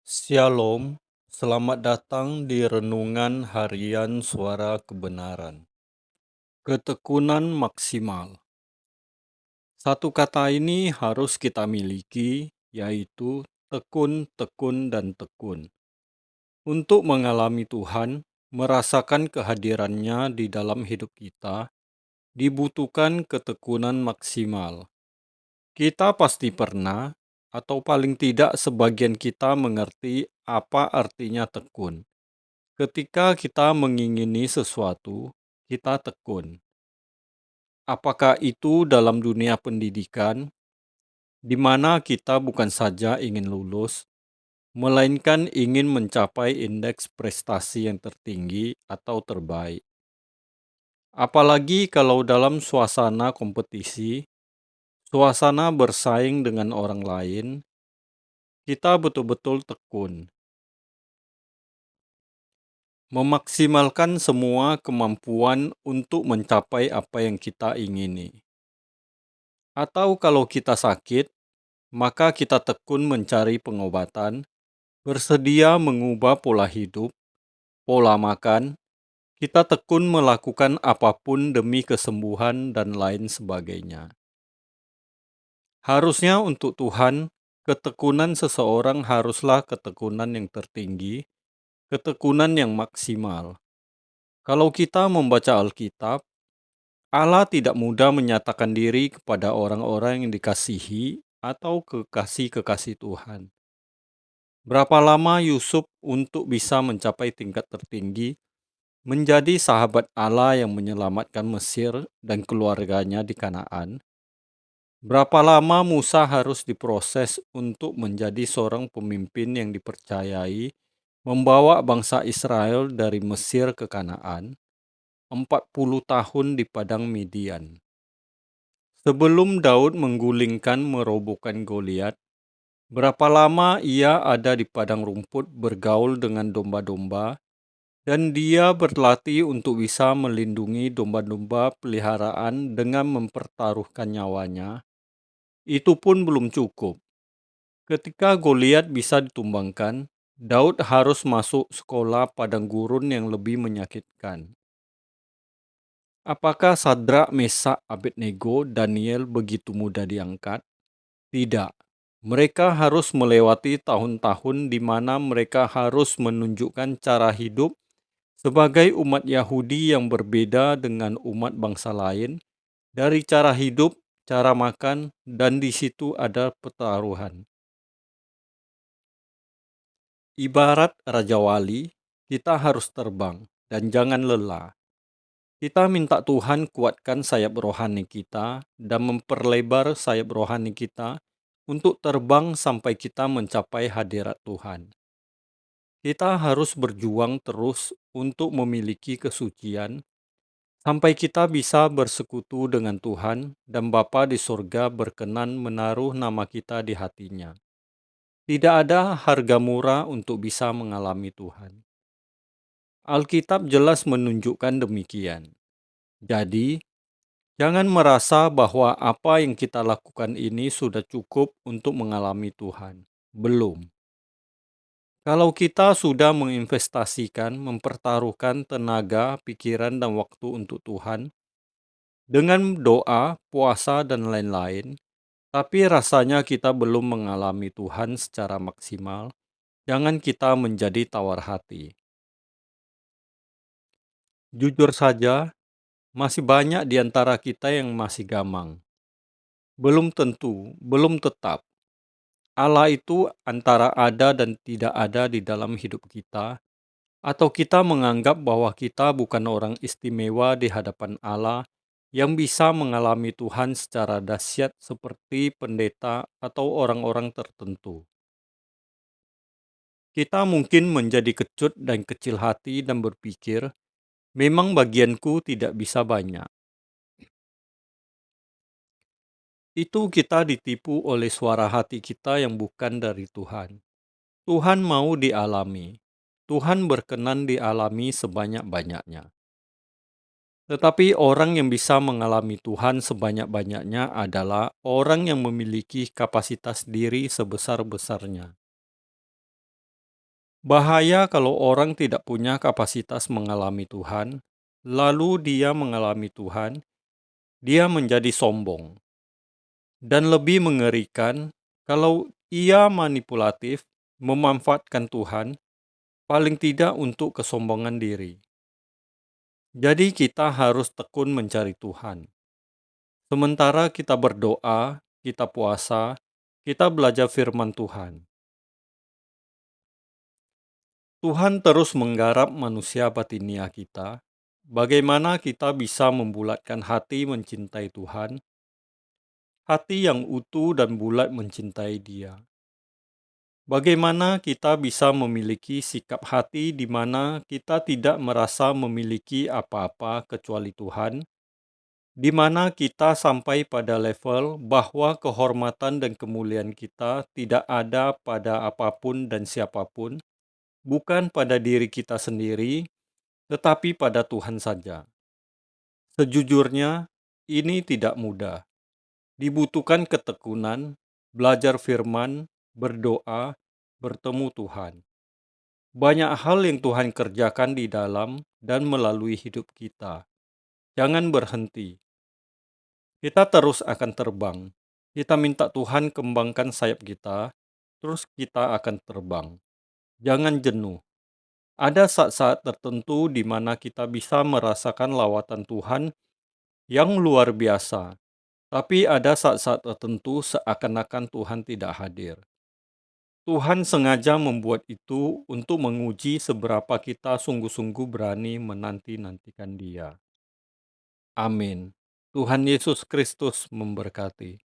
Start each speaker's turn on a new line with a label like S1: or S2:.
S1: Shalom, selamat datang di Renungan Harian Suara Kebenaran. Ketekunan maksimal. Satu kata ini harus kita miliki, yaitu tekun, tekun, dan tekun. Untuk mengalami Tuhan, merasakan kehadirannya di dalam hidup kita, dibutuhkan ketekunan maksimal. Kita pasti pernah, atau paling tidak sebagian kita mengerti apa artinya tekun. Ketika kita mengingini sesuatu, kita tekun. Apakah itu dalam dunia pendidikan, di mana kita bukan saja ingin lulus, melainkan ingin mencapai indeks prestasi yang tertinggi atau terbaik. Apalagi kalau dalam suasana kompetisi, suasana bersaing dengan orang lain, kita betul-betul tekun. Memaksimalkan semua kemampuan untuk mencapai apa yang kita ingini. Atau kalau kita sakit, maka kita tekun mencari pengobatan, bersedia mengubah pola hidup, pola makan, kita tekun melakukan apapun demi kesembuhan dan lain sebagainya. Harusnya untuk Tuhan, ketekunan seseorang haruslah ketekunan yang tertinggi, ketekunan yang maksimal. Kalau kita membaca Alkitab, Allah tidak mudah menyatakan diri kepada orang-orang yang dikasihi atau kekasih-kekasih Tuhan. Berapa lama Yusuf untuk bisa mencapai tingkat tertinggi, menjadi sahabat Allah yang menyelamatkan Mesir dan keluarganya di Kanaan? Berapa lama Musa harus diproses untuk menjadi seorang pemimpin yang dipercayai membawa bangsa Israel dari Mesir ke Kanaan? 40 tahun di padang Midian. Sebelum Daud menggulingkan merobohkan Goliat, berapa lama ia ada di padang rumput bergaul dengan domba-domba, dan dia berlatih untuk bisa melindungi domba-domba peliharaan dengan mempertaruhkan nyawanya. Itu pun belum cukup. Ketika Goliat bisa ditumbangkan, Daud harus masuk sekolah padang gurun yang lebih menyakitkan. Apakah Sadrak, Mesak, Abednego, Daniel begitu mudah diangkat? Tidak. Mereka harus melewati tahun-tahun di mana mereka harus menunjukkan cara hidup sebagai umat Yahudi yang berbeda dengan umat bangsa lain, dari cara hidup, cara makan, dan di situ ada pertaruhan. Ibarat Raja Wali, kita harus terbang dan jangan lelah. Kita minta Tuhan kuatkan sayap rohani kita dan memperlebar sayap rohani kita untuk terbang sampai kita mencapai hadirat Tuhan. Kita harus berjuang terus untuk memiliki kesucian sampai kita bisa bersekutu dengan Tuhan dan Bapa di surga berkenan menaruh nama kita di hatinya. Tidak ada harga murah untuk bisa mengalami Tuhan. Alkitab jelas menunjukkan demikian. Jadi, jangan merasa bahwa apa yang kita lakukan ini sudah cukup untuk mengalami Tuhan. Belum. Kalau kita sudah menginvestasikan, mempertaruhkan tenaga, pikiran, dan waktu untuk Tuhan, dengan doa, puasa, dan lain-lain, tapi rasanya kita belum mengalami Tuhan secara maksimal, jangan kita menjadi tawar hati. Jujur saja, masih banyak di antara kita yang masih gamang. Belum tentu, belum tetap. Allah itu antara ada dan tidak ada di dalam hidup kita, atau kita menganggap bahwa kita bukan orang istimewa di hadapan Allah yang bisa mengalami Tuhan secara dahsyat seperti pendeta atau orang-orang tertentu. Kita mungkin menjadi kecut dan kecil hati dan berpikir, memang bagianku tidak bisa banyak. Itu kita ditipu oleh suara hati kita yang bukan dari Tuhan. Tuhan mau dialami. Tuhan berkenan dialami sebanyak-banyaknya. Tetapi orang yang bisa mengalami Tuhan sebanyak-banyaknya adalah orang yang memiliki kapasitas diri sebesar-besarnya. Bahaya kalau orang tidak punya kapasitas mengalami Tuhan, lalu dia mengalami Tuhan, dia menjadi sombong. Dan lebih mengerikan kalau ia manipulatif, memanfaatkan Tuhan, paling tidak untuk kesombongan diri. Jadi kita harus tekun mencari Tuhan. Sementara kita berdoa, kita puasa, kita belajar firman Tuhan. Tuhan terus menggarap manusia batinia kita. Bagaimana kita bisa membulatkan hati mencintai Tuhan, hati yang utuh dan bulat mencintai Dia. Bagaimana kita bisa memiliki sikap hati di mana kita tidak merasa memiliki apa-apa kecuali Tuhan, di mana kita sampai pada level bahwa kehormatan dan kemuliaan kita tidak ada pada apapun dan siapapun, bukan pada diri kita sendiri, tetapi pada Tuhan saja. Sejujurnya, ini tidak mudah. Dibutuhkan ketekunan, belajar firman, berdoa, bertemu Tuhan. Banyak hal yang Tuhan kerjakan di dalam dan melalui hidup kita. Jangan berhenti. Kita terus akan terbang. Kita minta Tuhan kembangkan sayap kita, terus kita akan terbang. Jangan jenuh. Ada saat-saat tertentu di mana kita bisa merasakan lawatan Tuhan yang luar biasa. Tapi ada saat-saat tertentu seakan-akan Tuhan tidak hadir. Tuhan sengaja membuat itu untuk menguji seberapa kita sungguh-sungguh berani menanti-nantikan Dia. Amin. Tuhan Yesus Kristus memberkati.